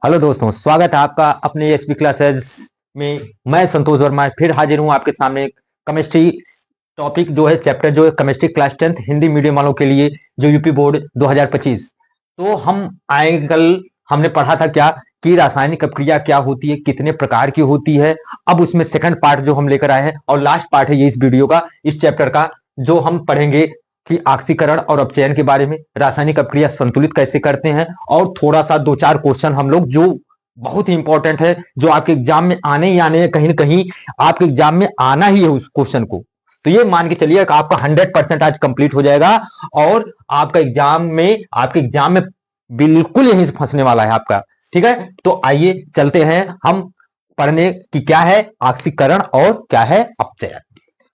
Hello दोस्तों, स्वागत है आपका अपने एचपी क्लासेस में। मैं संतोष वर्मा फिर हाजिर हूं आपके सामने। केमिस्ट्री टॉपिक जो है, चैप्टर जो है chemistry class 10th Hindi medium वालों के लिए, जो यूपी बोर्ड 2025। तो हम आए कल हमने पढ़ा था क्या कि रासायनिक अपक्रिया क्या होती है, कितने प्रकार की होती है। अब उसमें सेकंड पार्ट जो हम लेकर आए हैं और लास्ट पार्ट है ये इस वीडियो का, इस चैप्टर का, जो हम पढ़ेंगे कि ऑक्सीकरण और अपचयन के बारे में, रासायनिक अपक्रिया संतुलित कैसे करते हैं, और थोड़ा सा दो चार क्वेश्चन हम लोग जो बहुत ही इंपॉर्टेंट है, जो आपके एग्जाम में आने ही आने हैं, कहीं ना कहीं आपके एग्जाम में आना ही है उस क्वेश्चन को। तो ये मान के चलिए कि आपका 100% आज कंप्लीट हो जाएगा और आपका आपके एग्जाम में बिल्कुल यहीं से फंसने वाला है आपका। ठीक है, तो आइए चलते हैं हम पढ़ने की क्या है ऑक्सीकरण और क्या है अपचयन।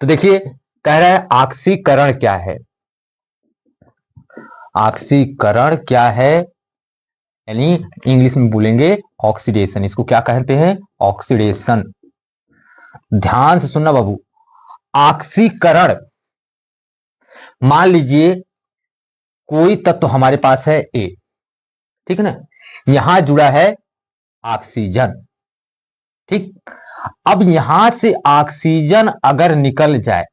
तो देखिए, कह रहा है ऑक्सीकरण क्या है। ऑक्सीकरण क्या है यानी इंग्लिश में बोलेंगे ऑक्सीडेशन। इसको क्या कहते हैं? ऑक्सीडेशन। ध्यान से सुनना बाबू। ऑक्सीकरण, मान लीजिए कोई तत्व हमारे पास है ए, ठीक है ना, यहां जुड़ा है ऑक्सीजन। ठीक, अब यहां से ऑक्सीजन अगर निकल जाए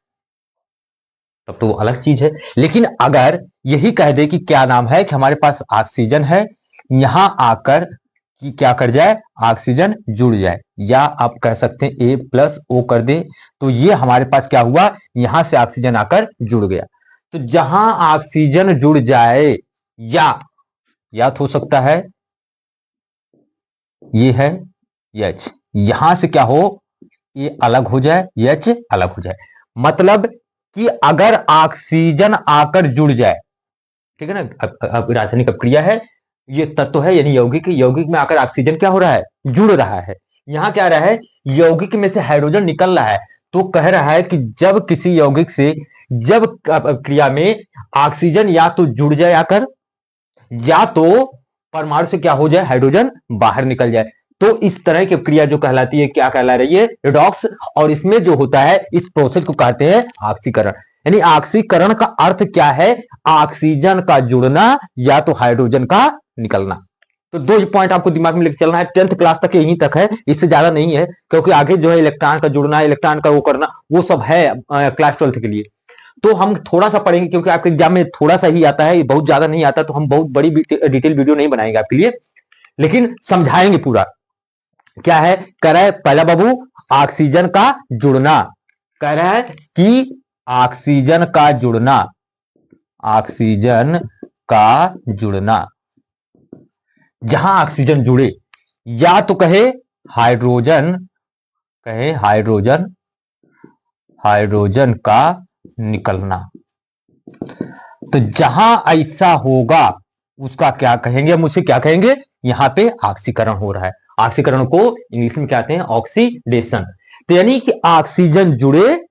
तब तो वो अलग चीज है, लेकिन अगर यही कह दे कि क्या नाम है कि हमारे पास ऑक्सीजन है, यहां आकर कि क्या कर जाए, ऑक्सीजन जुड़ जाए, या आप कह सकते हैं A+O कर दे, तो ये हमारे पास क्या हुआ, यहां से ऑक्सीजन आकर जुड़ गया। तो जहां ऑक्सीजन जुड़ जाए, या तो हो सकता है ये है H, यहां से क्या हो, ये अलग हो जाए, H अलग हो जाए। मतलब कि अगर ऑक्सीजन आकर जुड़ जाए, ठीक है ना, अब रासायनिक अपक्रिया है, ये तत्व है यानी यौगिक, यौगिक में आकर ऑक्सीजन क्या हो रहा है, जुड़ रहा है। यहां क्या रहा है, यौगिक में से हाइड्रोजन निकल रहा है। तो कह रहा है कि जब किसी यौगिक से, जब क्रिया में ऑक्सीजन या तो जुड़ जाए आकर, या तो परमाणु से क्या हो जाए, हाइड्रोजन बाहर निकल जाए, तो इस तरह की क्रिया जो कहलाती है, क्या कहला रही है, रिडॉक्स। और इसमें जो होता है, इस प्रोसेस को कहते हैं ऑक्सीकरण। यानी ऑक्सीकरण का अर्थ क्या है, ऑक्सीजन का जुड़ना या तो हाइड्रोजन का निकलना। तो दो पॉइंट आपको दिमाग में लेकर चलना है, 10th क्लास तक यहीं तक है, इससे ज्यादा नहीं है, क्योंकि आगे जो है इलेक्ट्रॉन का जुड़ना, इलेक्ट्रॉन का वो करना, वो सब है क्लास 12th के लिए। तो हम थोड़ा सा पढ़ेंगे, क्योंकि आपके एग्जाम में थोड़ा सा ही आता है, बहुत ज्यादा नहीं आता, तो हम बहुत बड़ी डिटेल वीडियो नहीं बनाएंगे आपके लिए, लेकिन समझाएंगे पूरा। क्या है, कह रहा है पहला बाबू, ऑक्सीजन का जुड़ना। कह रहा है कि ऑक्सीजन का जुड़ना, ऑक्सीजन का जुड़ना, जहां ऑक्सीजन जुड़े, या तो कहे हाइड्रोजन, कहे हाइड्रोजन, हाइड्रोजन का निकलना। तो जहां ऐसा होगा उसका क्या कहेंगे, हम उसे क्या कहेंगे, यहां पे ऑक्सीकरण हो रहा है। ऑक्सीकरण को इंग्लिश में कहते हैं ऑक्सीडेशन। तो यानी कि ऑक्सीजन जुड़े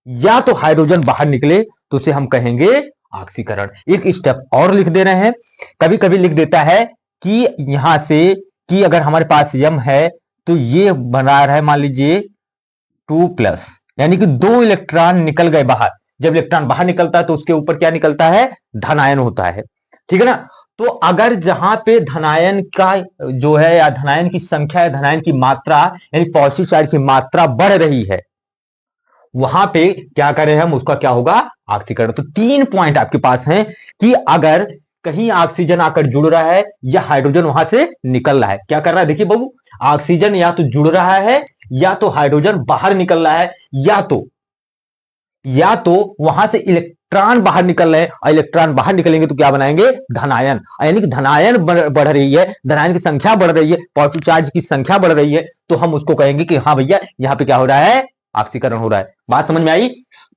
या तो हाइड्रोजन बाहर निकले, तो उसे हम कहेंगे ऑक्सीकरण। एक स्टेप और लिख दे रहे हैं, कभी कभी लिख देता है कि यहां से, कि अगर हमारे पास M है तो ये बना रहा है, मान लीजिए 2+, यानी कि 2 इलेक्ट्रॉन निकल गए बाहर। जब इलेक्ट्रॉन बाहर निकलता है तो उसके ऊपर क्या निकलता है, धनायन होता है। ठीक है ना। तो अगर जहां पे धनायन का जो है, या धनायन की संख्या या धनायन की मात्रा, यानी पॉजिटिव चार्ज की मात्रा बढ़ रही है, वहां पे क्या करें हम, उसका क्या होगा, ऑक्सीकरण। तो 3 पॉइंट आपके पास हैं कि अगर कहीं ऑक्सीजन आकर जुड़ रहा है या हाइड्रोजन वहां से निकल रहा है, क्या कर रहा है, देखिए बाबू, ऑक्सीजन या तो जुड़ रहा है या तो हाइड्रोजन बाहर निकल रहा है, या तो वहां से इलेक्ट्रॉन बाहर निकल रहे हैं, और इलेक्ट्रॉन बाहर निकलेंगे तो क्या बनाएंगे, धनायन। यानी कि धनायन बढ़ रही है, धनायन की संख्या बढ़ रही है, पॉजिटिव चार्ज की संख्या बढ़ रही है, तो हम उसको कहेंगे कि हाँ भैया, यहां पे क्या हो रहा है, ऑक्सीकरण हो रहा है। बात समझ में आई?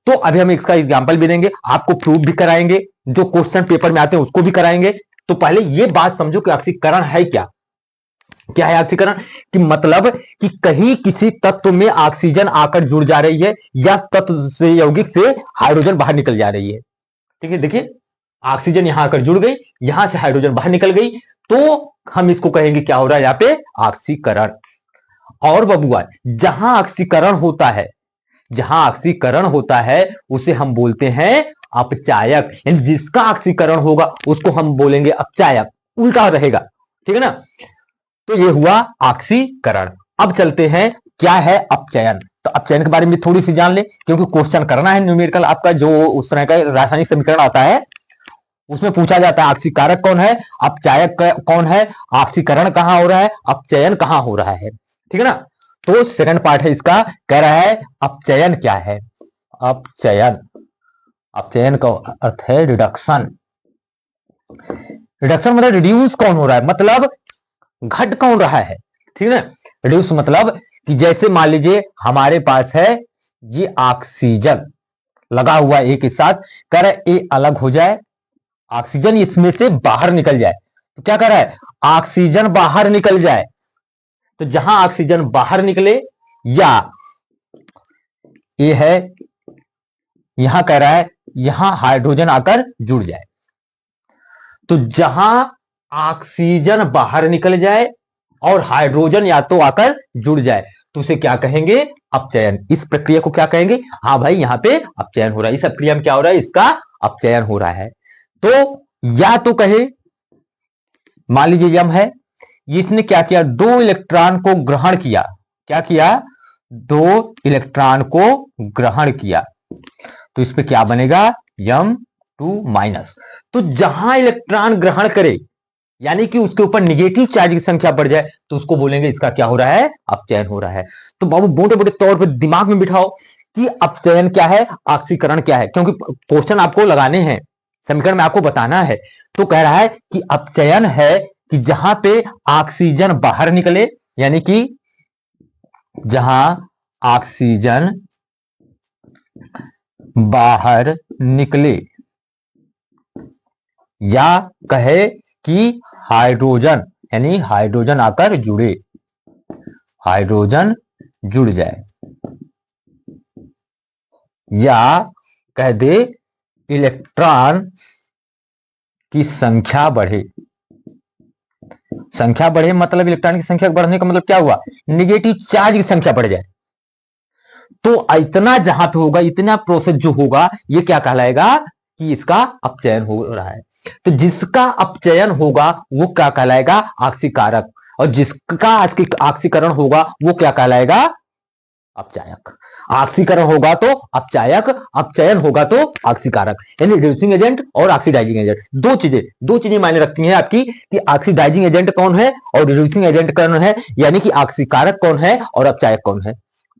तो अभी हम इसका एग्जाम्पल भी देंगे, आपको प्रूफ भी कराएंगे, जो क्वेश्चन पेपर में आते हैं उसको भी कराएंगे। तो पहले ये बात समझो कि ऑक्सीकरण है क्या। क्या है ऑक्सीकरण, कि मतलब कि कहीं किसी तत्व में ऑक्सीजन आकर जुड़ जा रही है, या तत्व से, यौगिक से हाइड्रोजन बाहर निकल जा रही है। ठीक है, देखिए, ऑक्सीजन यहां आकर जुड़ गई, यहां से हाइड्रोजन बाहर निकल गई, तो हम इसको कहेंगे क्या हो रहा है, यहां पे ऑक्सीकरण। और बबुआ, जहां ऑक्सीकरण होता है, जहां ऑक्सीकरण होता है उसे हम बोलते हैं अपचायक। यानी जिसका ऑक्सीकरण होगा उसको हम बोलेंगे अपचायक, उल्टा रहेगा। ठीक है ना। तो ये हुआ ऑक्सीकरण। अब चलते हैं क्या है अपचयन। तो अपचयन के बारे में थोड़ी सी जान ले, क्योंकि क्वेश्चन करना है न्यूमेरिकल आपका, जो उस तरह का रासायनिक समीकरण आता है उसमें पूछा जाता है ऑक्सीकारक कौन है, अपचायक कौन है, ऑक्सीकरण कहां हो रहा है, अपचयन कहां हो रहा है। ठीक है ना। तो सेकंड पार्ट है इसका, कह रहा है अपचयन क्या है। अपचयन, अपचयन का अर्थ है रिडक्शन। रिडक्शन मतलब रिड्यूस कौन हो रहा है, मतलब घट कौन रहा है। ठीक है ना। रिड्यूस मतलब कि जैसे मान लीजिए हमारे पास है ये ऑक्सीजन लगा हुआ एक के साथ, कर ये अलग हो जाए, ऑक्सीजन इसमें से बाहर निकल जाए। तो क्या कर रहा है, ऑक्सीजन बाहर निकल जाए। तो जहां ऑक्सीजन बाहर निकले, या ये है यहां कह रहा है यहां हाइड्रोजन आकर जुड़ जाए। तो जहां ऑक्सीजन बाहर निकल जाए और हाइड्रोजन या तो आकर जुड़ जाए, तो उसे क्या कहेंगे, अपचयन। इस प्रक्रिया को क्या कहेंगे, हाँ भाई यहां पे अपचयन हो रहा है, इस प्रक्रिया में क्या हो रहा है, इसका अपचयन हो रहा है। तो या तो कहे, मान लीजिए यम है, इसने क्या किया, 2 इलेक्ट्रॉन को ग्रहण किया। क्या किया, 2 इलेक्ट्रॉन को ग्रहण किया। तो इस पे क्या बनेगा, m2-। तो जहां इलेक्ट्रॉन ग्रहण करे, यानी कि उसके ऊपर निगेटिव चार्ज की संख्या बढ़ जाए, तो उसको बोलेंगे इसका क्या हो रहा है, अपचयन हो रहा है। तो बाबू मोटे मोटे तौर पर दिमाग में बिठाओ कि अपचयन क्या है, ऑक्सीकरण क्या है, क्योंकि क्वेश्चन आपको लगाने हैं, समीकरण में आपको बताना है। तो कह रहा है कि अपचयन है कि जहां पे ऑक्सीजन बाहर निकले, यानी कि जहां ऑक्सीजन बाहर निकले, या कहे कि हाइड्रोजन, यानी हाइड्रोजन आकर जुड़े, हाइड्रोजन जुड़ जाए, या कह दे इलेक्ट्रॉन की संख्या बढ़े। संख्या बढ़े मतलब इलेक्ट्रॉन की संख्या बढ़ने का मतलब क्या हुआ, निगेटिव चार्ज की संख्या बढ़ जाए। तो इतना जहां पे होगा, इतना प्रोसेस जो होगा, ये क्या कहलाएगा कि इसका अपचयन हो रहा है। तो जिसका अपचयन होगा वो क्या कहलाएगा, ऑक्सीकारक, और जिसका ऑक्सीकरण होगा वो क्या कहलाएगा, अपचायक। ऑक्सीकरण होगा तो अपचायक, अपचयन होगा तो ऑक्सीकारक। यानी रिड्यूसिंग एजेंट और ऑक्सीडाइजिंग एजेंट, दो चीजें मायने रखती हैं आपकी, कि ऑक्सीडाइजिंग एजेंट कौन है और रिड्यूसिंग एजेंट कौन है, यानी कि ऑक्सीकारक कौन है और अपचायक कौन है।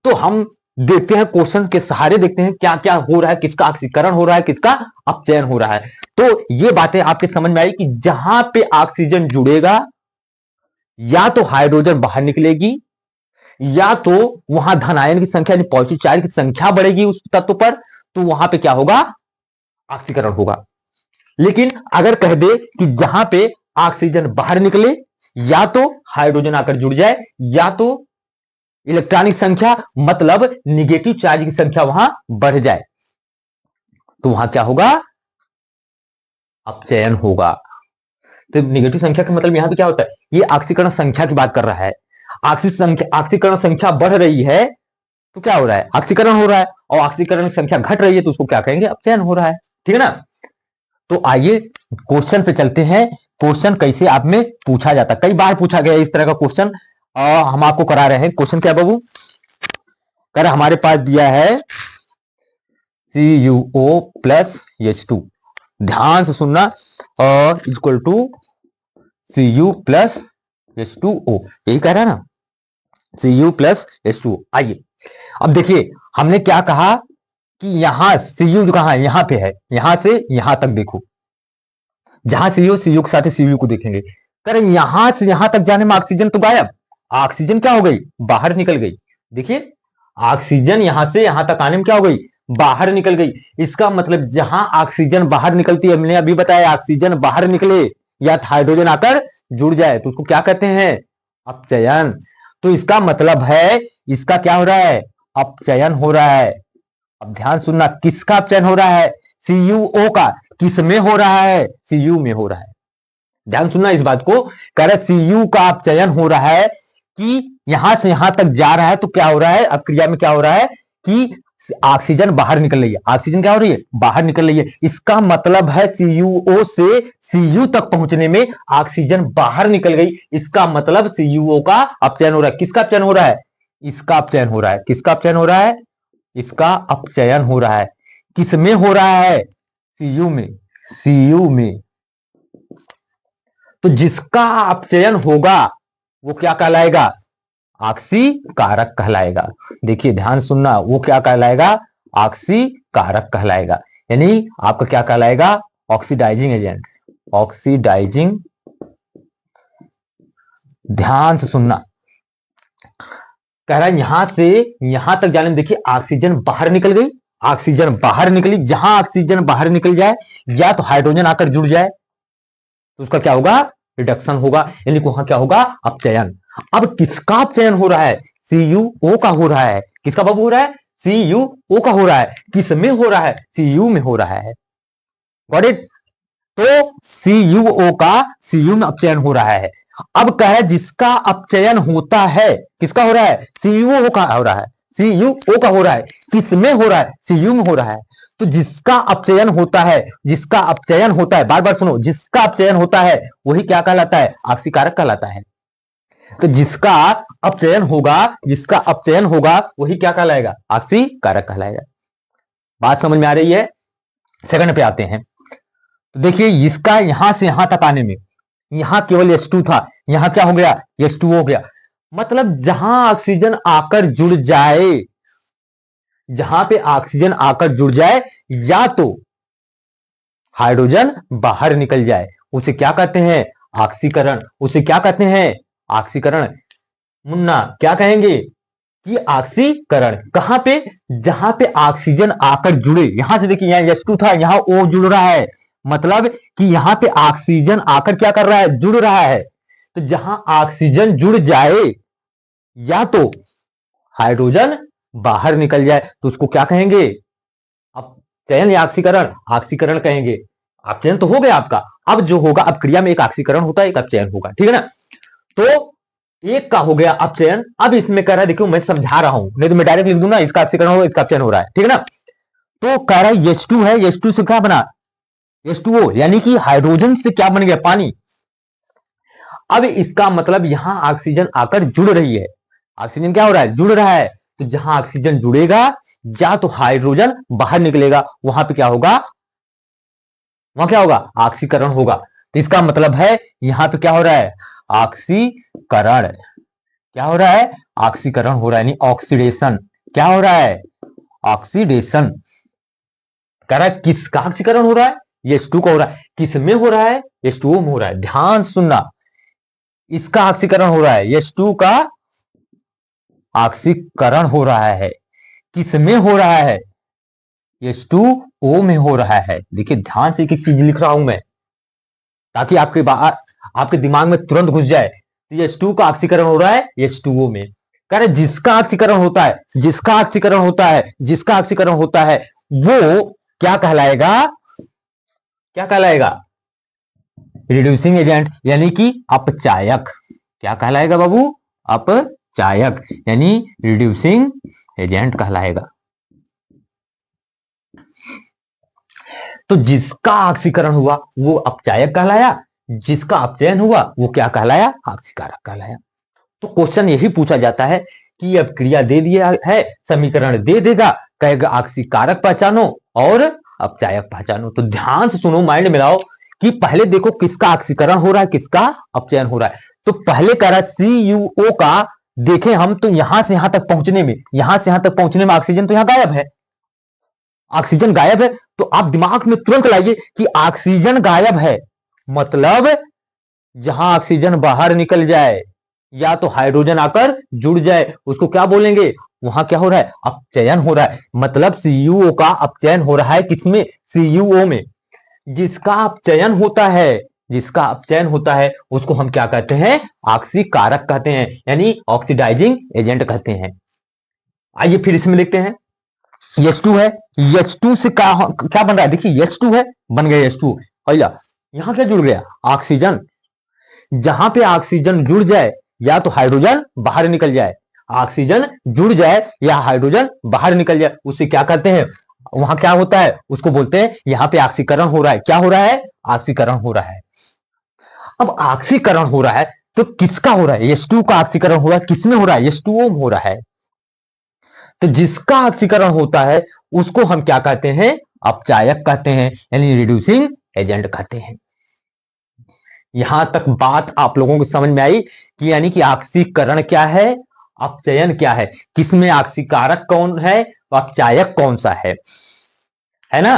तो हम देखते हैं क्वेश्चन के सहारे, देखते हैं क्या क्या हो रहा है, किसका ऑक्सीकरण हो रहा है, किसका अपचयन हो रहा है। तो ये बातें आपके समझ में आई कि जहां पे ऑक्सीजन जुड़ेगा, या तो हाइड्रोजन बाहर निकलेगी, या तो वहां धन आयन की संख्या यानी पॉजिटिव चार्ज की संख्या बढ़ेगी उस तत्व पर, तो वहां पे क्या होगा, ऑक्सीकरण होगा। लेकिन अगर कह दे कि जहां पे ऑक्सीजन बाहर निकले, या तो हाइड्रोजन आकर जुड़ जाए, या तो इलेक्ट्रॉनिक संख्या मतलब निगेटिव चार्ज की संख्या वहां बढ़ जाए, तो वहां क्या होगा, अपचयन होगा। तो निगेटिव संख्या का मतलब यहां पे क्या होता है, ये ऑक्सीकरण संख्या की बात कर रहा है। ऑक्सीकरण संख्या बढ़ रही है तो क्या हो रहा है, ऑक्सीकरण हो रहा है, और ऑक्सीकरण की संख्या घट रही है तो उसको क्या कहेंगे, अपचयन हो रहा है। ठीक है ना। तो आइए क्वेश्चन पे चलते हैं, क्वेश्चन कैसे आप में पूछा जाता है। कई बार पूछा गया इस तरह का क्वेश्चन, हम आपको करा रहे हैं। क्वेश्चन क्या बाबू, कर हमारे पास दिया है CuO प्लस H2, ध्यान से सुनना, और equal to Cu plus H2O, यही कह रहा है ना, Cu प्लस H2O। आइए अब देखिए, हमने क्या कहा कि यहां Cu जो कहां है, यहां पे है, यहां से यहां तक देखो, जहां Cu के साथ Cu को देखेंगे, करें यहां से यहां तक जाने में ऑक्सीजन तो गायब, ऑक्सीजन क्या हो गई, बाहर निकल गई। देखिए ऑक्सीजन यहां से यहां तक आने में क्या हो गई, बाहर निकल गई। इसका मतलब जहां ऑक्सीजन बाहर निकलती है, हमने अभी बताया ऑक्सीजन बाहर निकले या हाइड्रोजन आकर जुड़ जाए तो उसको क्या कहते हैं, अपचयन। तो इसका मतलब है इसका क्या हो रहा है, अपचयन हो रहा है। अब ध्यान सुनना, किसका अपचयन हो रहा है, CuO का। किस में हो रहा है, Cu में हो रहा है। ध्यान सुनना इस बात को, कह रहे Cu का अपचयन हो रहा है कि यहां से यहां तक जा रहा है, तो क्या हो रहा है, अब क्रिया में क्या हो रहा है कि ऑक्सीजन बाहर निकल रही है, ऑक्सीजन क्या हो रही है, बाहर निकल रही है। इसका मतलब है CuO से Cu तक पहुंचने में ऑक्सीजन बाहर निकल गई। इसका मतलब CuO का अपचयन हो रहा है। किसका अपचयन हो रहा है, इसका अपचयन हो रहा है। किसका अपचयन हो रहा है, इसका अपचयन हो रहा है। किसमें हो रहा है, Cu में, Cu में। तो जिसका अपचयन होगा वो क्या कहलाएगा, ऑक्सीकारक कहलाएगा। देखिए ध्यान सुनना, वो क्या कहलाएगा, ऑक्सीकारक कहलाएगा। यानी आपका क्या कहलाएगा, ऑक्सीडाइजिंग एजेंट, ऑक्सीडाइजिंग। ध्यान से सुनना, कह रहा है यहां से यहां तक जाने में, देखिए ऑक्सीजन बाहर निकल गई, ऑक्सीजन बाहर निकली। जहां ऑक्सीजन बाहर निकल जाए या तो हाइड्रोजन आकर जुड़ जाए तो उसका क्या होगा, रिडक्शन होगा, यानी वहां क्या होगा, अपचयन। अब किसका अपचयन हो रहा है, CuO का हो रहा है। किसका बाबू हो रहा है, CuO का हो रहा है। किस में हो रहा है, Cu में हो रहा है। Got it. तो CuO का Cu में अपचयन हो रहा है। अब कहे जिसका अपचयन होता है, किसका हो रहा है, CuO का हो रहा है, CuO का हो रहा है। किस में हो रहा है, Cu में हो रहा है। तो जिसका अपचयन होता है, जिसका अपचयन होता है, बार बार सुनो, जिसका अपचयन होता है वही क्या कहलाता है, ऑक्सीकारक कहलाता है। तो जिसका अपचयन होगा, जिसका अपचयन होगा वही क्या कहलाएगा, ऑक्सीकारक कहलाएगा। बात समझ में आ रही है। सेकंड पे आते हैं। तो देखिए इसका यहां से यहां तक आने में, यहां केवल H2 था, यहां क्या हो गया, H2 हो गया। मतलब जहां ऑक्सीजन आकर जुड़ जाए, जहां पे ऑक्सीजन आकर जुड़ जाए या तो हाइड्रोजन बाहर निकल जाए, उसे क्या कहते हैं, ऑक्सीकरण। उसे क्या कहते हैं, ऑक्सीकरण। मुन्ना क्या कहेंगे कि ऑक्सीकरण। कहां पे, जहां पे ऑक्सीजन आकर जुड़े। यहां से देखिए यहाँ H2 था, यहां O जुड़ रहा है, मतलब कि यहां पे ऑक्सीजन आकर क्या कर रहा है, जुड़ रहा है। तो जहां ऑक्सीजन जुड़ जाए या तो हाइड्रोजन बाहर निकल जाए तो उसको क्या कहेंगे, अपचयन या ऑक्सीकरण, ऑक्सीकरण कहेंगे। अपचयन तो हो गया आपका। अब जो होगा, अब क्रिया में एक ऑक्सीकरण होता है, एक अपचयन होगा, ठीक है ना। तो एक का हो गया अपचयन। अब इसमें कह रहा है, देखो मैं समझा रहा हूं, नहीं तो मैं डायरेक्ट लिख दूंगा इसका ऑक्सीकरण होगा, इसका अपचयन हो रहा है, ठीक है ना। तो कह रहा है H2 है, H2 से क्या बना, H2O, यानी कि हाइड्रोजन से क्या बन गया, पानी। अब इसका मतलब यहां ऑक्सीजन आकर जुड़ रही है, ऑक्सीजन क्या हो रहा है, जुड़ रहा है। तो जहां ऑक्सीजन जुड़ेगा या तो हाइड्रोजन बाहर निकलेगा, वहां पे क्या होगा, वहां क्या होगा, ऑक्सीकरण होगा। तो इसका मतलब है यहां पे क्या हो रहा है, ऑक्सीकरण। क्या हो रहा है, ऑक्सीकरण हो रहा है, यानी ऑक्सीडेशन। क्या हो रहा है, ऑक्सीडेशन। कह रहा है किसका ऑक्सीकरण हो रहा है, H2 का हो रहा है। किस में हो रहा है, H2O में हो रहा है। ध्यान सुनना, इसका ऑक्सीकरण हो रहा है, H2 का ऑक्सीकरण हो रहा है। किस में हो रहा है, H2O में हो रहा है। देखिए ध्यान से एक एक चीज लिख रहा हूं मैं, ताकि आपके दिमाग में तुरंत घुस जाए। H2 का ऑक्सीकरण हो रहा है H2O में। कह रहे जिसका ऑक्सीकरण होता है, जिसका ऑक्सीकरण होता है, जिसका ऑक्सीकरण होता है, वो क्या कहलाएगा, क्या कहलाएगा, रिड्यूसिंग एजेंट, यानी कि अपचायक। क्या कहलाएगा बाबू, अपचायक, यानी रिड्यूसिंग एजेंट कहलाएगा। तो जिसका ऑक्सीकरण हुआ वो अपचायक कहलाया, जिसका अपचयन हुआ वो क्या कहलाया, ऑक्सीकारक कहलाया। तो क्वेश्चन यही पूछा जाता है कि अब क्रिया दे दिया है, समीकरण दे देगा, कहेगा ऑक्सीकारक पहचानो और अपचायक पहचानो। तो ध्यान से सुनो, माइंड मिलाओ कि पहले देखो किसका ऑक्सीकरण हो रहा है, किसका अपचयन हो रहा है। तो पहले कह रहा है CuO का, देखें हम तो यहां से यहां तक पहुंचने में, यहां से यहां तक पहुंचने में ऑक्सीजन तो यहां गायब है, ऑक्सीजन गायब है। तो आप दिमाग में तुरंत लाइए कि ऑक्सीजन गायब है, मतलब जहां ऑक्सीजन बाहर निकल जाए या तो हाइड्रोजन आकर जुड़ जाए, उसको क्या बोलेंगे, वहां क्या हो रहा है, अपचयन हो रहा है। मतलब CuO का अपचयन हो रहा है, किसमें, CuO में। जिसका अपचयन होता है, जिसका अपचयन होता है उसको हम क्या कहते हैं, ऑक्सीकारक कहते हैं, यानी ऑक्सीडाइजिंग एजेंट कहते हैं। आइए फिर इसमें देखते हैं। H2 है, H2 से क्या बन रहा है, देखिए H2 है, बन गया H2। भैया यहां क्या जुड़ गया, ऑक्सीजन। जहां पे ऑक्सीजन जुड़ जाए या तो हाइड्रोजन बाहर निकल जाए, ऑक्सीजन जुड़ जाए या हाइड्रोजन बाहर निकल जाए, उसे क्या कहते हैं, वहां क्या होता है, उसको बोलते हैं यहाँ पे ऑक्सीकरण हो रहा है। क्या हो रहा है, ऑक्सीकरण हो रहा है। अब ऑक्सीकरण हो रहा है तो किसका हो रहा है, H2 का ऑक्सीकरण हो रहा है, किसमें हो रहा है, H2O में हो रहा है। तो जिसका ऑक्सीकरण होता है उसको हम क्या कहते हैं, अपचायक कहते हैं, यानी रिड्यूसिंग एजेंट कहते हैं। यहां तक बात आप लोगों को समझ में आई कि यानी कि ऑक्सीकरण क्या है, अपचयन क्या है, किसमें ऑक्सीकारक कौन है, अपचायक कौन सा है ना।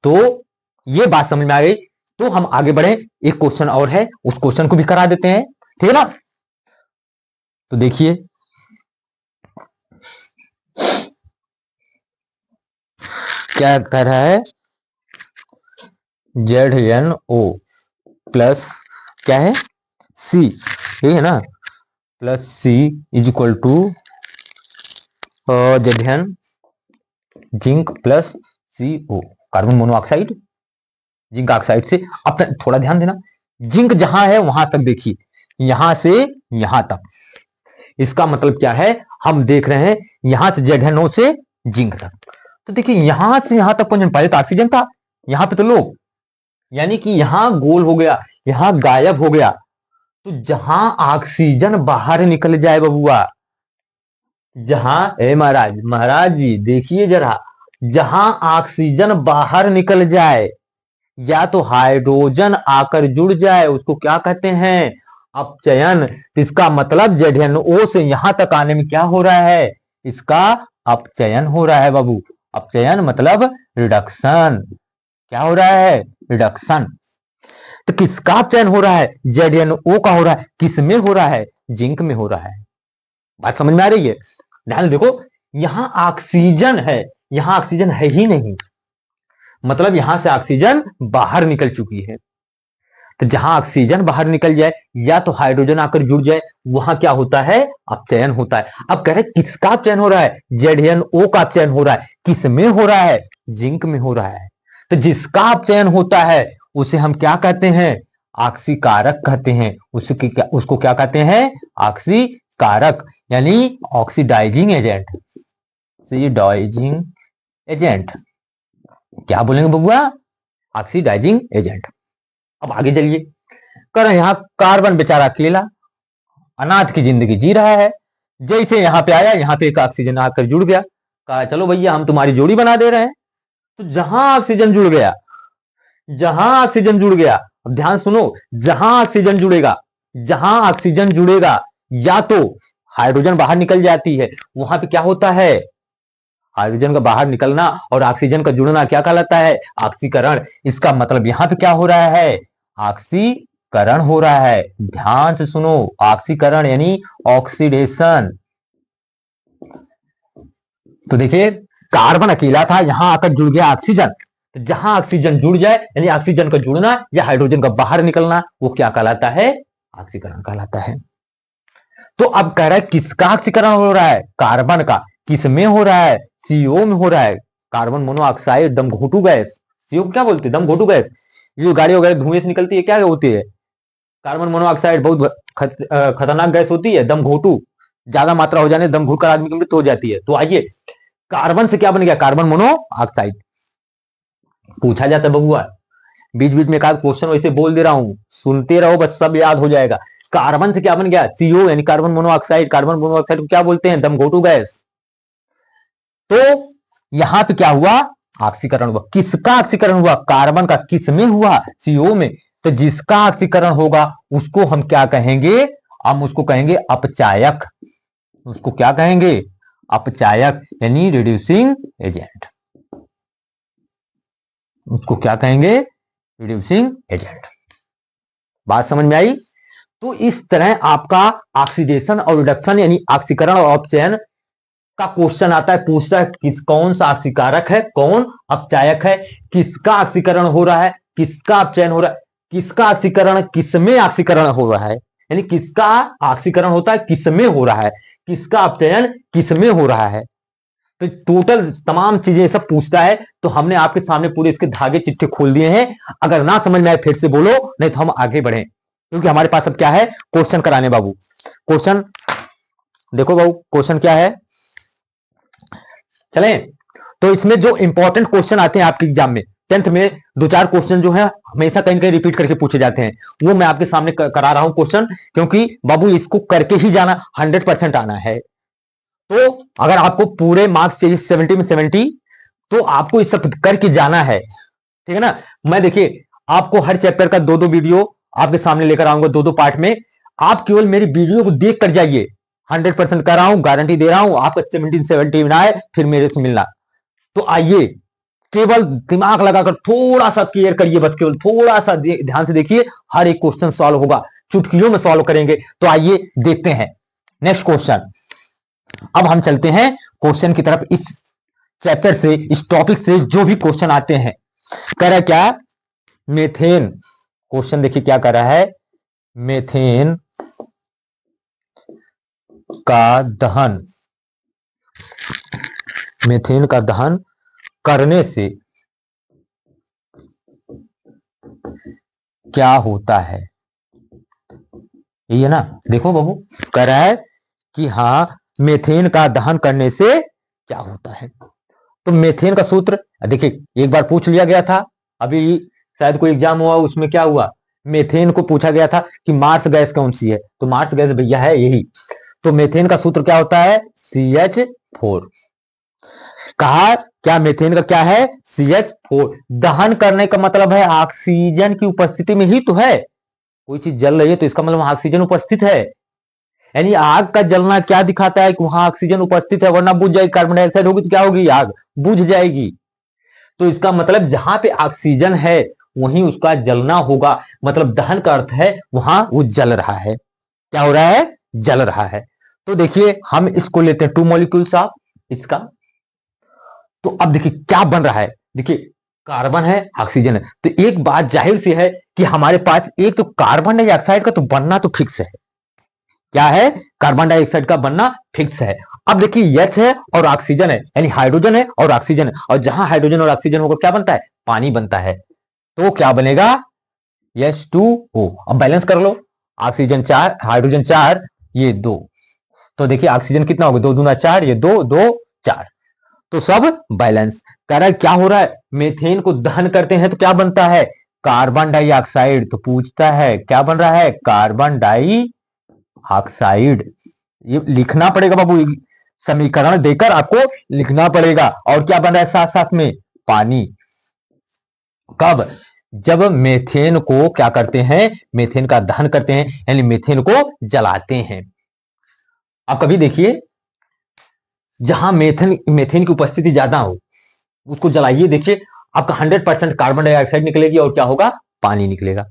तो ये बात समझ में आ गई। तो हम आगे बढ़े, एक क्वेश्चन और है, उस क्वेश्चन को भी करा देते हैं, ठीक है ना। तो देखिए क्या कह रहा है, ZnO प्लस क्या है C, ठीक है ना, plus C is equal to Zn zinc plus CO carbon monoxide, zinc oxide से। अब थोड़ा ध्यान देना, जिंक जहां है वहां तक देखिए, यहां से यहां तक, इसका मतलब क्या है, हम देख रहे हैं यहां से ZnO से जिंक तक। तो देखिए यहां से यहां तक पहुंचने, पहले तो ऑक्सीजन था, यहां पे तो लोग, यानी कि यहां गोल हो गया, यहां गायब हो गया। तो जहां ऑक्सीजन बाहर निकल जाए बबुआ, जहां महाराज महाराज जी देखिए जरा, जहां ऑक्सीजन बाहर निकल जाए या तो हाइड्रोजन आकर जुड़ जाए, उसको क्या कहते हैं, अपचयन। तो इसका मतलब ZnO से यहां तक आने में क्या हो रहा है, इसका अपचयन हो रहा है बाबू। अपचयन मतलब रिडक्शन, क्या हो रहा है, रिडक्शन। तो किसका अपचयन हो रहा है, ZnO का हो रहा है, किसमें हो रहा है, जिंक में हो रहा है। बात समझ में आ रही है, ध्यान देखो, यहां ऑक्सीजन है, यहां ऑक्सीजन है ही नहीं, मतलब यहां से ऑक्सीजन बाहर निकल चुकी है। तो जहां ऑक्सीजन बाहर निकल जाए या तो हाइड्रोजन आकर जुड़ जाए, वहां क्या होता है, अपचयन होता है। अब कह रहे किसका अपचयन हो रहा है, ZnO का अपचयन हो रहा है, किसमें हो रहा है, जिंक में हो रहा है। तो जिसका अपचयन होता है उसे हम क्या कहते हैं, ऑक्सीकारक कहते हैं। उसको क्या कहते हैं, ऑक्सीकारक, यानी ऑक्सीडाइजिंग एजेंट, ऑक्सीडाइजिंग एजेंट, क्या बोलेंगे बबुआ, ऑक्सीडाइजिंग एजेंट। अब आगे चलिए, कर यहां कार्बन बेचारा अकेला अनाथ की जिंदगी जी रहा है। जैसे यहां पे आया, यहां पे एक ऑक्सीजन आकर जुड़ गया, कहा चलो भैया हम तुम्हारी जोड़ी बना दे रहे हैं। तो जहां ऑक्सीजन जुड़ गया, जहां ऑक्सीजन जुड़ गया, अब ध्यान सुनो, जहां ऑक्सीजन जुड़ेगा, जहां ऑक्सीजन जुड़ेगा या तो हाइड्रोजन बाहर निकल जाती है, वहां पे क्या होता है, हाइड्रोजन का बाहर निकलना और ऑक्सीजन का जुड़ना क्या कहलाता है, ऑक्सीकरण। इसका मतलब यहां पे क्या हो रहा है, ऑक्सीकरण हो रहा है। ध्यान से सुनो, ऑक्सीकरण यानी ऑक्सीडेशन। तो देखिए कार्बन अकेला था, यहां आकर जुड़ गया ऑक्सीजन। तो जहां ऑक्सीजन जुड़ जाए यानी ऑक्सीजन का जुड़ना या हाइड्रोजन का बाहर निकलना, वो क्या कहलाता है, ऑक्सीकरण कहलाता है। तो अब कह रहा है किसका ऑक्सीकरण हो रहा है, कार्बन का, किसमें हो रहा है, CO में हो रहा है, कार्बन मोनोऑक्साइड, दम घोटू गैस। CO क्या बोलते हैं, दम घोटू गैस। ये जो गाड़ी वगैरह धुएं से निकलती है क्या होती है, कार्बन मोनोऑक्साइड, बहुत खतरनाक गैस होती है, दम घोटू, ज्यादा मात्रा हो जाने दम घुटकर आदमी की मृत्यु हो जाती है। तो आइए, कार्बन से क्या बन गया, कार्बन मोनोऑक्साइड। पूछा जाता है बबुआ, बीच बीच में एक क्वेश्चन वैसे बोल दे रहा हूं, सुनते रहो बस, सब याद हो जाएगा। कार्बन से क्या बन गया, CO यानी कार्बन मोनोऑक्साइड। कार्बन मोनोऑक्साइड को क्या बोलते हैं, दमघोटू गैस। तो यहां पे क्या हुआ, ऑक्सीकरण हुआ। किसका ऑक्सीकरण हुआ, कार्बन का, किसमें हुआ, CO में। तो जिसका ऑक्सीकरण होगा उसको हम क्या कहेंगे, हम उसको कहेंगे अपचायक। उसको क्या कहेंगे, अपचायक, यानी रिड्यूसिंग एजेंट। उसको क्या कहेंगे, रिड्यूसिंग एजेंट। बात समझ में आई। तो इस तरह आपका ऑक्सीडेशन और रिडक्शन यानी ऑक्सीकरण और अपचयन का क्वेश्चन आता है, पूछता है किस कौन सा ऑक्सीकारक है, कौन अपचायक है, किसका ऑक्सीकरण हो रहा है, किसका अपचयन हो रहा है, किसका ऑक्सीकरण किसमें ऑक्सीकरण हो रहा है, यानी किसका ऑक्सीकरण होता है किसमें हो रहा है, किसका अपचयन किसमें हो रहा है। तो टोटल तमाम चीजें सब पूछता है। तो हमने आपके सामने पूरे इसके धागे चिट्ठे खोल दिए हैं। अगर ना समझ में आए फिर से बोलो, नहीं तो हम आगे बढ़े, क्योंकि हमारे पास अब क्या है, क्वेश्चन कराने बाबू। क्वेश्चन देखो बाबू क्वेश्चन क्या है, चलें। तो इसमें जो इंपॉर्टेंट क्वेश्चन आते हैं आपके एग्जाम में, टेंथ में दो चार क्वेश्चन जो है हमेशा कहीं कहीं रिपीट करके पूछे जाते हैं, वो मैं आपके सामने करा रहा हूं क्वेश्चन, क्योंकि बाबू इसको करके ही जाना, 100% आना है। तो अगर आपको पूरे मार्क्स चाहिए 70 में 70, तो आपको इस सब करके जाना है, ठीक है ना। मैं देखिए आपको हर चैप्टर का दो दो वीडियो आपके सामने लेकर आऊंगा, दो दो पार्ट में। आप केवल मेरी वीडियो को देख कर जाइए, 100% कर रहा हूं, गारंटी दे रहा हूं। आपका 17 70 में आए फिर मेरे से मिलना। तो आइए, केवल दिमाग लगाकर थोड़ा सा क्लियर करिए, बस केवल थोड़ा सा ध्यान से देखिए, हर एक क्वेश्चन सॉल्व होगा, चुटकियों में सॉल्व करेंगे। तो आइए देखते हैं नेक्स्ट क्वेश्चन। अब हम चलते हैं क्वेश्चन की तरफ। इस चैप्टर से, इस टॉपिक से जो भी क्वेश्चन आते हैं, कह रहा है क्या, मेथेन। क्वेश्चन देखिए क्या कर रहा है, मेथेन का दहन, मेथेन का दहन करने से क्या होता है, ये ना। देखो बाबू कह रहा है कि हाँ, मेथेन का दहन करने से क्या होता है। तो मेथेन का सूत्र देखिए, एक बार पूछ लिया गया था, अभी शायद कोई एग्जाम हुआ, उसमें क्या हुआ, मेथेन को पूछा गया था कि मार्स गैस कौन सी है, तो मार्स गैस भैया है यही। तो मेथेन का सूत्र क्या होता है, CH4। कहा क्या, मेथेन का क्या है, CH4। दहन करने का मतलब है ऑक्सीजन की उपस्थिति में ही तो है। कोई चीज जल रही है तो इसका मतलब ऑक्सीजन उपस्थित है। यानी आग का जलना क्या दिखाता है कि वहां ऑक्सीजन उपस्थित है, वरना बुझ जाएगी, कार्बन डाइऑक्साइड होगी तो क्या होगी, आग बुझ जाएगी। तो इसका मतलब जहां पे ऑक्सीजन है वहीं उसका जलना होगा, मतलब दहन का अर्थ है वहां वो जल रहा है। क्या हो रहा है, जल रहा है। तो देखिए हम इसको लेते हैं 2 मॉलिक्यूल्स ऑफ इसका। तो अब देखिए क्या बन रहा है, देखिए कार्बन है, ऑक्सीजन है, तो एक बात जाहिर सी है कि हमारे पास एक तो कार्बन डाइऑक्साइड का तो बनना तो फिक्स है। क्या है, कार्बन डाइऑक्साइड का बनना फिक्स है। अब देखिए H है और ऑक्सीजन है, यानी हाइड्रोजन है और ऑक्सीजन है, और जहां हाइड्रोजन और ऑक्सीजन होकर क्या बनता है, पानी बनता है। तो क्या बनेगा, H2O। अब बैलेंस कर लो, ऑक्सीजन 4, हाइड्रोजन 4, ये 2। तो देखिए ऑक्सीजन कितना होगा, 2 दूना 4, ये 2 2 4, तो सब बैलेंस। कह रहा है क्या हो रहा है, मेथेन को दहन करते हैं तो क्या बनता है, कार्बन डाइऑक्साइड। तो पूछता है क्या बन रहा है, कार्बन डाई ऑक्साइड। ये लिखना पड़ेगा बाबू, समीकरण देकर आपको लिखना पड़ेगा। और क्या बन रहा है साथ साथ में, पानी। कब, जब मेथेन को क्या करते हैं, मेथेन का दहन करते हैं, यानी मेथेन को जलाते हैं। आप कभी देखिए जहां मेथेन मेथेन की उपस्थिति ज्यादा हो उसको जलाइए, देखिए आपका 100% कार्बन डाइऑक्साइड निकलेगी और क्या होगा, पानी निकलेगा।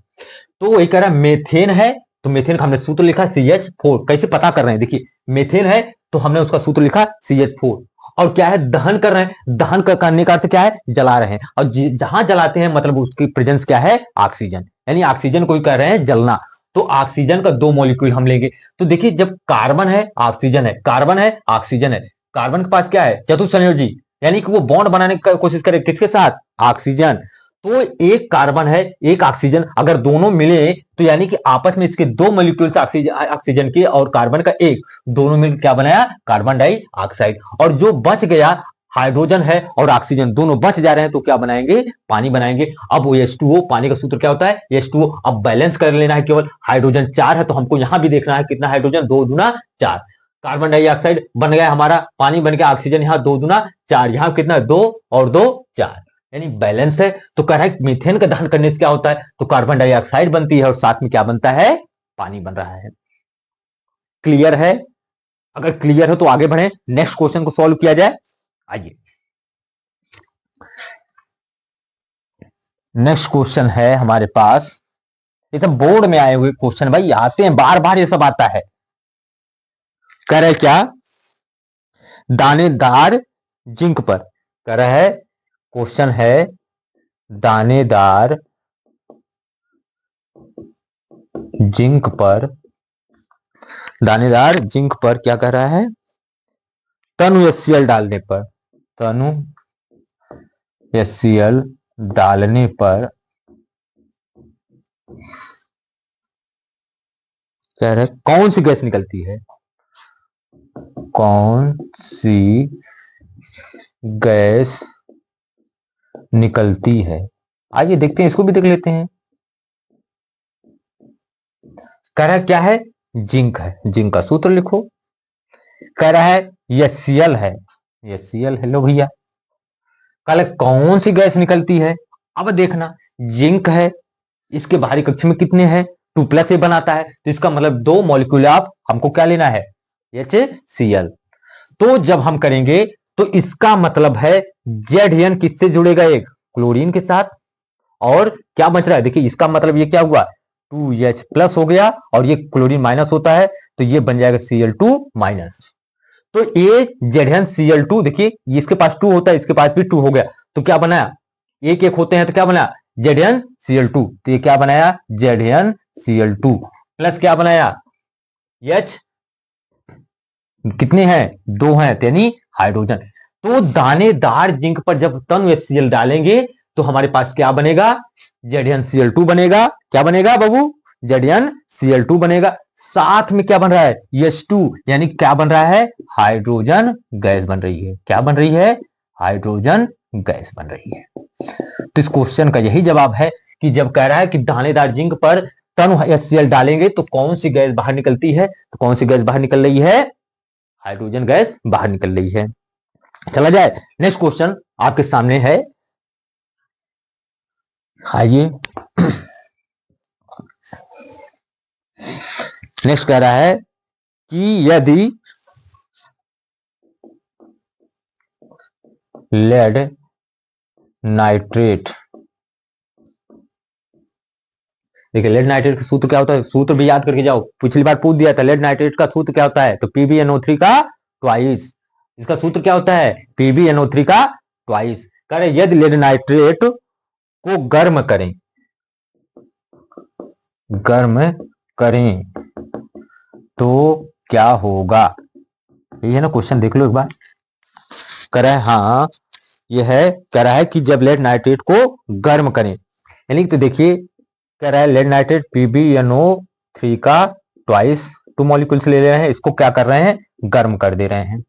तो वही कह रहा है मेथेन है, तो मेथेन का हमने सूत्र लिखा CH4। कैसे पता कर रहे हैं, देखिए मेथेन है तो हमने उसका सूत्र लिखा CH4। और क्या है, दहन कर रहे हैं, दहन करने का अर्थ क्या है, जला रहे हैं। और जहां जलाते हैं मतलब उसकी प्रेजेंस क्या है, ऑक्सीजन, यानी ऑक्सीजन को ही कह रहे हैं जलना। तो ऑक्सीजन का 2 मॉलिक्यूल हम लेंगे। तो देखिए जब कार्बन है ऑक्सीजन है, कार्बन है ऑक्सीजन है, कार्बन के पास क्या है, चतुस्संयोजी, यानी कि वो बॉन्ड बनाने की कोशिश करे किसके साथ, ऑक्सीजन। तो एक कार्बन है एक ऑक्सीजन, अगर दोनों मिले तो यानी कि आपस में इसके 2 मॉलिक्यूल्स ऑक्सीजन के और कार्बन का एक, दोनों मिलकर क्या बनाया, कार्बन डाइऑक्साइड। और जो बच गया हाइड्रोजन है और ऑक्सीजन दोनों बच जा रहे हैं तो क्या बनाएंगे, पानी बनाएंगे। अब वो H2O, पानी का सूत्र क्या होता है, H2O। अब बैलेंस कर लेना है, केवल हाइड्रोजन 4 है तो हमको यहां भी देखना है कितना हाइड्रोजन, 2 दूना 4। कार्बन डाइऑक्साइड बन गया हमारा, पानी बन गया, ऑक्सीजन यहां 2 दूना 4, यहां कितना 2 और 2 4, यानी बैलेंस है। तो कह रहा है मीथेन का दहन करने से क्या होता है, तो कार्बन डाइऑक्साइड बनती है और साथ में क्या बनता है, पानी बन रहा है। क्लियर है, अगर क्लियर हो तो आगे बढ़े, नेक्स्ट क्वेश्चन को सॉल्व किया जाए। आइए नेक्स्ट क्वेश्चन है हमारे पास, ये सब बोर्ड में आए हुए क्वेश्चन भाई, आते हैं बार बार, ये सब आता है। कह रहे क्या, दानेदार जिंक पर, कह रहा है क्वेश्चन है दानेदार जिंक पर, दानेदार जिंक पर क्या कह रहा है, तनु HCl डालने पर, तनु HCl डालने पर कह रहे कौन सी गैस निकलती है। कौन सी गैस निकलती है। आइए देखते हैं, इसको भी देख लेते हैं। कह रहा है क्या है, जिंक है, जिंक का सूत्र लिखो। कह रहा है यह Cl है, यह Cl है, लो भैया। कल कौन सी गैस निकलती है। अब देखना, जिंक है, इसके बाहरी कक्ष में कितने हैं, 2+ बनाता है, तो इसका मतलब 2 मॉलिक्यूल ऑफ हमको क्या लेना है, HCl। तो जब हम करेंगे तो इसका मतलब है Zn किससे जुड़ेगा, एक क्लोरीन के साथ, और क्या बच रहा है, देखिए इसका मतलब ये क्या हुआ, 2H+ हो गया, और ये क्लोरीन माइनस होता है, तो ये बन जाएगा Cl2-। तो ये ZnCl2, देखिए इसके पास 2 होता है, इसके पास भी 2 हो गया, तो क्या बनाया, एक एक होते हैं तो क्या बना ZnCl2, तो ये क्या बनाया ZnCl2 प्लस क्या बनाया H, कितने हैं, 2 हैं, यानी हाइड्रोजन। तो दानेदार जिंक पर जब तन HCl डालेंगे तो हमारे पास क्या बनेगा, ZnCl2 बनेगा। क्या बनेगा बाबू, ZnCl2 बनेगा। साथ में क्या बन रहा है, H2, यानी क्या बन रहा है, हाइड्रोजन गैस बन रही है। क्या बन रही है, हाइड्रोजन गैस बन रही है। तो इस क्वेश्चन का यही जवाब है कि जब कह रहा है कि दानेदार जिंक पर तन HCl डालेंगे तो कौन सी गैस बाहर निकलती है, तो कौन सी गैस बाहर निकल रही है, हाइड्रोजन गैस बाहर निकल रही है। चला जाए, नेक्स्ट क्वेश्चन आपके सामने है, आइए। नेक्स्ट कह रहा है कि यदि लेड नाइट्रेट, देखिए लेड नाइट्रेट का सूत्र क्या होता है, सूत्र भी याद करके जाओ, पिछली बार पूछ दिया था, लेड नाइट्रेट का सूत्र क्या होता है, तो PbNO3 का ट्वाइस। इसका सूत्र क्या होता है, PbNO3 का ट्वाइस। करें यदि लेड नाइट्रेट को गर्म करें, गर्म करें तो क्या होगा, ये है ना क्वेश्चन, देख लो एक बार। कह रहा है हाँ, यह है, कह रहा है कि जब लेड नाइट्रेट को गर्म करें, यानी तो देखिए कह रहा है लेड नाइट्रेट PbNO3 का ट्वाइस 2 मॉलिक्यूल्स ले रहे हैं, इसको क्या कर रहे हैं, गर्म कर दे रहे हैं।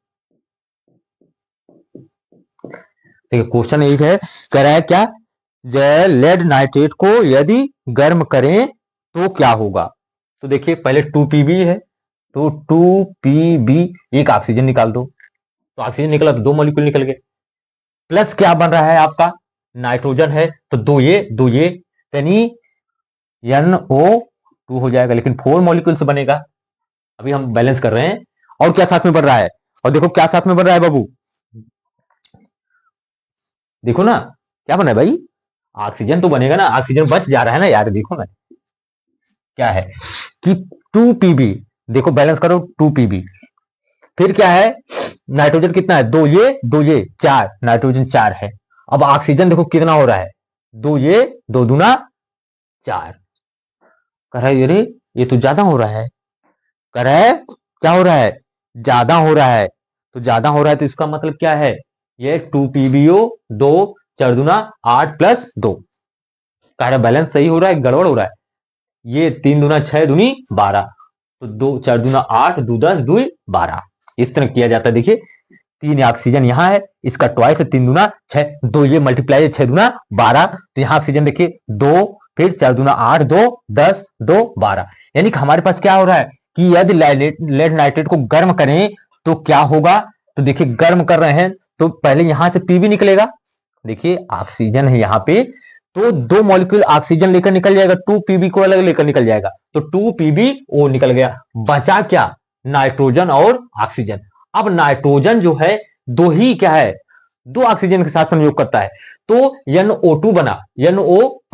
देखिए क्वेश्चन एक है, कह रहा है क्या, लेड नाइट्रेट को यदि गर्म करें तो क्या होगा। तो देखिए पहले 2Pb है, तो 2Pb, एक ऑक्सीजन निकाल दो, तो ऑक्सीजन निकला तो 2 मॉलिक्यूल निकल गए, प्लस क्या बन रहा है आपका, नाइट्रोजन है, तो 2 ये, यानी NO2 हो जाएगा, लेकिन 4 मॉलिक्यूल से बनेगा। अभी हम बैलेंस कर रहे हैं, और क्या साथ में बन रहा है, और देखो क्या साथ में बन रहा है बाबू, देखो ना क्या बन रहा है भाई, ऑक्सीजन तो बनेगा ना, ऑक्सीजन बच जा रहा है ना यार, देखो ना क्या है कि 2Pb, देखो बैलेंस करो 2Pb, फिर क्या है, नाइट्रोजन कितना है, 2 ये 4, नाइट्रोजन 4 है। अब ऑक्सीजन देखो कितना हो रहा है, 2 2 दूना 4। कह रहा है अरे ये तो ज्यादा हो रहा है, कह रहा है क्या हो रहा है, ज्यादा हो रहा है, तो ज्यादा हो रहा है तो इसका मतलब क्या है, ये 2PbO 2 4 दूना 8 प्लस 2। कह रहा है बैलेंस सही हो रहा है, गड़बड़ हो रहा है, ये 3 दूना 6 दूनी 12, तो 2 4 दूना 8 2 10 2 12, इस तरह किया जाता है। देखिए 3 ऑक्सीजन यहाँ है, इसका ट्वाइस है, 3 दूना 6, 2 ये मल्टीप्लाई 6 दूना 12, तो यहाँ ऑक्सीजन देखिए 2, फिर 4 दूना 8 2 10 2 12, यानी कि हमारे पास क्या हो रहा है कि यदि लेड नाइट्रेट को गर्म करें तो क्या होगा। तो देखिए गर्म कर रहे हैं तो पहले यहां से Pb निकलेगा, देखिए ऑक्सीजन है यहाँ पे, तो 2 मॉलिक्यूल ऑक्सीजन लेकर निकल जाएगा, 2Pb को अलग लेकर निकल जाएगा, तो 2PbO निकल गया, बचा क्या, नाइट्रोजन और ऑक्सीजन। अब नाइट्रोजन जो है 2 ही क्या है, 2 ऑक्सीजन के साथ संयोग करता है, तो NO2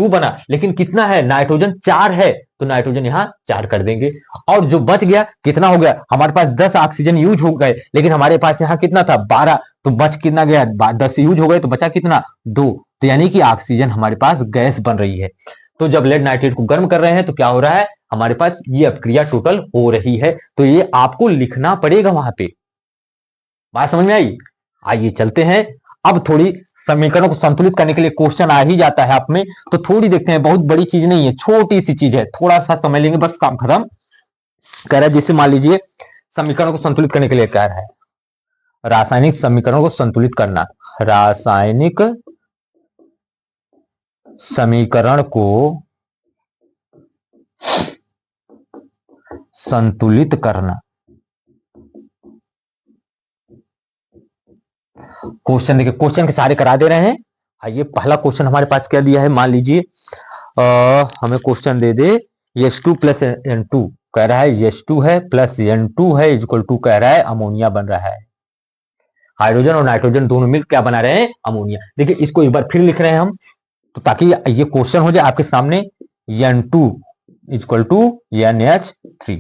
बना, लेकिन कितना है, नाइट्रोजन 4 है, तो नाइट्रोजन यहां 4 कर देंगे, और जो बच गया कितना हो गया, हमारे पास 10 ऑक्सीजन यूज हो गए, लेकिन हमारे पास यहां कितना था 12, तो बच कितना गया, 10 यूज हो गए, तो बचा कितना 2, तो यानी कि ऑक्सीजन हमारे पास गैस बन रही है। तो जब लेड नाइट्रेट को गर्म कर रहे हैं तो क्या हो रहा है, हमारे पास ये अपक्रिया टोटल हो रही है, तो ये आपको लिखना पड़ेगा वहां पे। बात समझ में आई। आइए चलते हैं, अब थोड़ी समीकरणों को संतुलित करने के लिए क्वेश्चन आ ही जाता है आप में, तो थोड़ी देखते हैं, बहुत बड़ी चीज नहीं है, छोटी सी चीज है, थोड़ा सा समय लेंगे बस काम खत्म। कह रहा है जिससे मान लीजिए समीकरणों को संतुलित करने के लिए कह रहा है, रासायनिक समीकरण को संतुलित करना, रासायनिक समीकरण को संतुलित करना। क्वेश्चन देखिए, क्वेश्चन के सारे करा दे रहे हैं। आइए पहला क्वेश्चन हमारे पास क्या दिया है, मान लीजिए हमें क्वेश्चन दे दे H2 प्लस N2 कह रहा है, H2 है प्लस N2 है इक्वल टू कह रहा है अमोनिया बन रहा है। हाइड्रोजन और नाइट्रोजन दोनों मिल क्या बना रहे हैं, अमोनिया। देखिए इसको एक बार फिर लिख रहे हैं हम, तो ताकि ये क्वेश्चन हो जाए आपके सामने, N2 इक्वल टू NH3।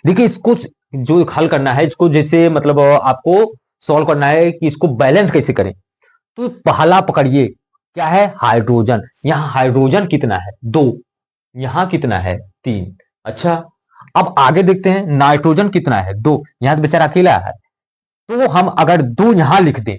देखिए इसको जो हल करना है, इसको जैसे मतलब आपको सॉल्व करना है कि इसको बैलेंस कैसे करें। तो पहला पकड़िए क्या है, हाइड्रोजन। यहां हाइड्रोजन कितना है, 2, यहां कितना है, 3। अच्छा अब आगे देखते हैं, नाइट्रोजन कितना है, 2, यहां तो बेचारा अकेला है। तो हम अगर 2 यहां लिख दें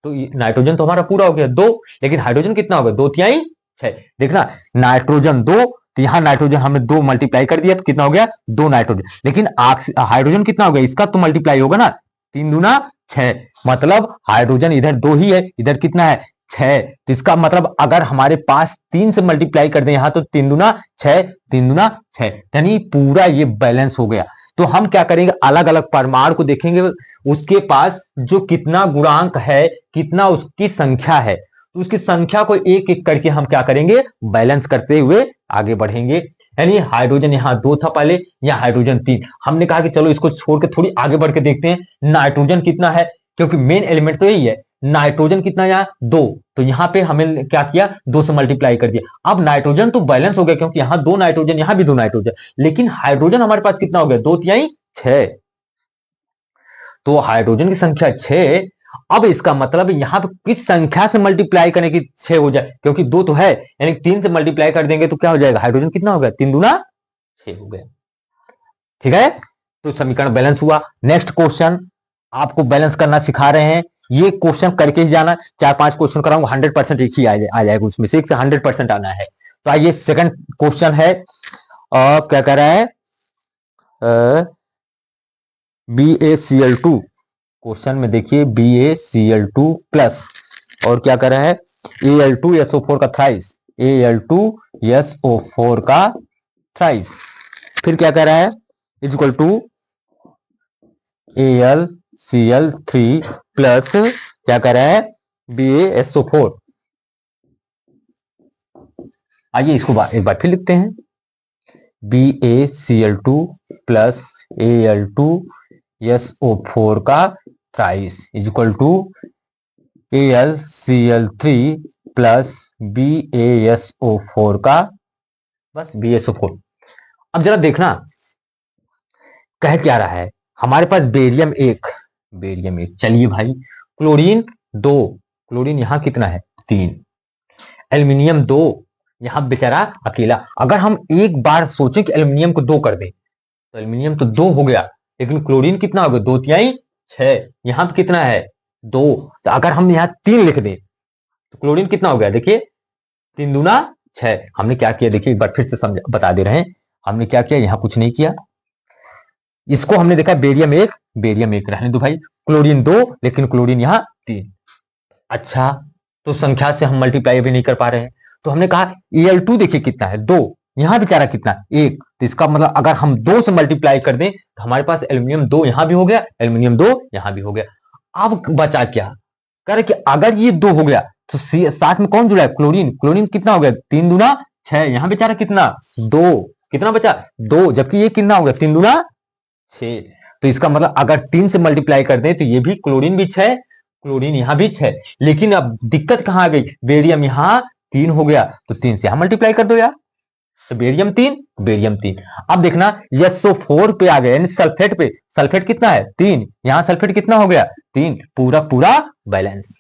तो नाइट्रोजन तो हमारा पूरा हो गया 2, लेकिन हाइड्रोजन कितना हो गया, 2 तिहाई 6। देखना नाइट्रोजन 2, तो यहां नाइट्रोजन हमने 2 मल्टीप्लाई कर दिया तो कितना हो गया, 2 नाइट्रोजन। लेकिन हाइड्रोजन कितना हो गया, इसका तो मल्टीप्लाई होगा ना, 3 दूना 6, मतलब हाइड्रोजन इधर 2 ही है, इधर कितना है, 6। तो इसका मतलब अगर हमारे पास 3 से मल्टीप्लाई कर दें यहां तो 3 दूना 6, 3 दूना 6, यानी पूरा ये बैलेंस हो गया। तो हम क्या करेंगे, अलग अलग परमाणु को देखेंगे, उसके पास जो कितना गुणांक है, कितना उसकी संख्या है, तो उसकी संख्या को एक एक करके हम क्या करेंगे, बैलेंस करते हुए आगे बढ़ेंगे। यानी हाइड्रोजन यहाँ 2 था पहले, यहाँ हाइड्रोजन 3। हमने कहा कि चलो इसको छोड़ के थोड़ी आगे बढ़ के देखते हैं नाइट्रोजन कितना है, क्योंकि मेन एलिमेंट तो यही है। नाइट्रोजन कितना यहाँ 2, तो यहाँ पे हमें क्या किया, 2 से मल्टीप्लाई कर दिया। अब नाइट्रोजन तो बैलेंस हो गया, क्योंकि यहाँ 2 नाइट्रोजन, यहाँ भी 2 नाइट्रोजन, लेकिन हाइड्रोजन हमारे पास कितना हो गया, 2 तिहाई 6। तो हाइड्रोजन की संख्या 6। अब इसका मतलब यहां पे किस संख्या से मल्टीप्लाई करने की 6 हो जाए, क्योंकि 2 तो है, यानी 3 से मल्टीप्लाई कर देंगे तो क्या हो जाएगा, हाइड्रोजन कितना हो गया, 3 दूना 6 हो गया। ठीक है, तो समीकरण बैलेंस हुआ। नेक्स्ट क्वेश्चन आपको बैलेंस करना सिखा रहे हैं, ये क्वेश्चन करके ही जाना, 4-5 क्वेश्चन कराऊंगा, 100% एक ही आ जाएगा, उसमें से 100% आना है। तो आइए सेकंड क्वेश्चन है, क्या कह रहा है, BaCl2। क्वेश्चन में देखिए BaCl2 प्लस और क्या कर रहा है, Al2SO4 का थ्राइस, Al2SO4 का थ्राइस। फिर क्या कर रहा है, इक्वल टू AlCl3 प्लस क्या कर रहा है, BaSO4। आइए इसको एक बार फिर लिखते हैं, BaCl2 प्लस Al2SO4 का thrice equal to AlCl3 plus BaSO4 का बस BaSO4। अब जरा देखना कह क्या रहा है, हमारे पास बेरियम 1, चलिए भाई, क्लोरीन 2, क्लोरीन यहां कितना है, 3, एल्यूमिनियम 2, यहां बेचारा अकेला। अगर हम एक बार सोचें कि एल्यूमिनियम को 2 कर दें तो एल्यूमिनियम तो 2 हो गया, लेकिन क्लोरीन कितना हो गया, 2 तिहाई 6, यहां पे कितना है, 2। तो अगर हम यहां 3 लिख दें तो क्लोरीन कितना हो गया, देखिए 3 दूना 6। हमने क्या किया, देखिए एक बार फिर से बता दे रहे हैं, हमने क्या किया, यहां कुछ नहीं किया, इसको हमने देखा बेरियम 1, रहने दो भाई, क्लोरीन 2, लेकिन क्लोरीन यहां 3। अच्छा तो संख्या से हम मल्टीप्लाई अभी नहीं कर पा रहे हैं, तो हमने कहा Al2 देखिए कितना है, 2, यहां बेचारा कितना, 1। तो इसका मतलब अगर हम 2 से मल्टीप्लाई कर दें तो हमारे पास एल्यूमिनियम 2 यहां भी हो गया, एल्यूमिनियम 2 यहां भी हो गया। अब बचा क्या, कह कि अगर ये 2 हो गया तो साथ में कौन जुड़ा है, क्लोरीन, क्लोरीन कितना हो गया, 3 दूना 6, यहां बेचारा कितना, 2, कितना बचा, 2, जबकि ये कितना हो गया, 3 दूना 6। तो इसका मतलब अगर 3 से मल्टीप्लाई कर दें तो ये भी क्लोरीन भी 6, क्लोरीन यहां भी 6, लेकिन अब दिक्कत कहां आ गई, बेरियम यहां 3 हो गया, तो 3 से यहां मल्टीप्लाई कर दो यार, तो बेरियम 3। अब देखना SO4 पे आ गया, यानी सल्फेट पे, सल्फेट कितना है, 3, यहां सल्फेट कितना हो गया, 3, पूरा बैलेंस।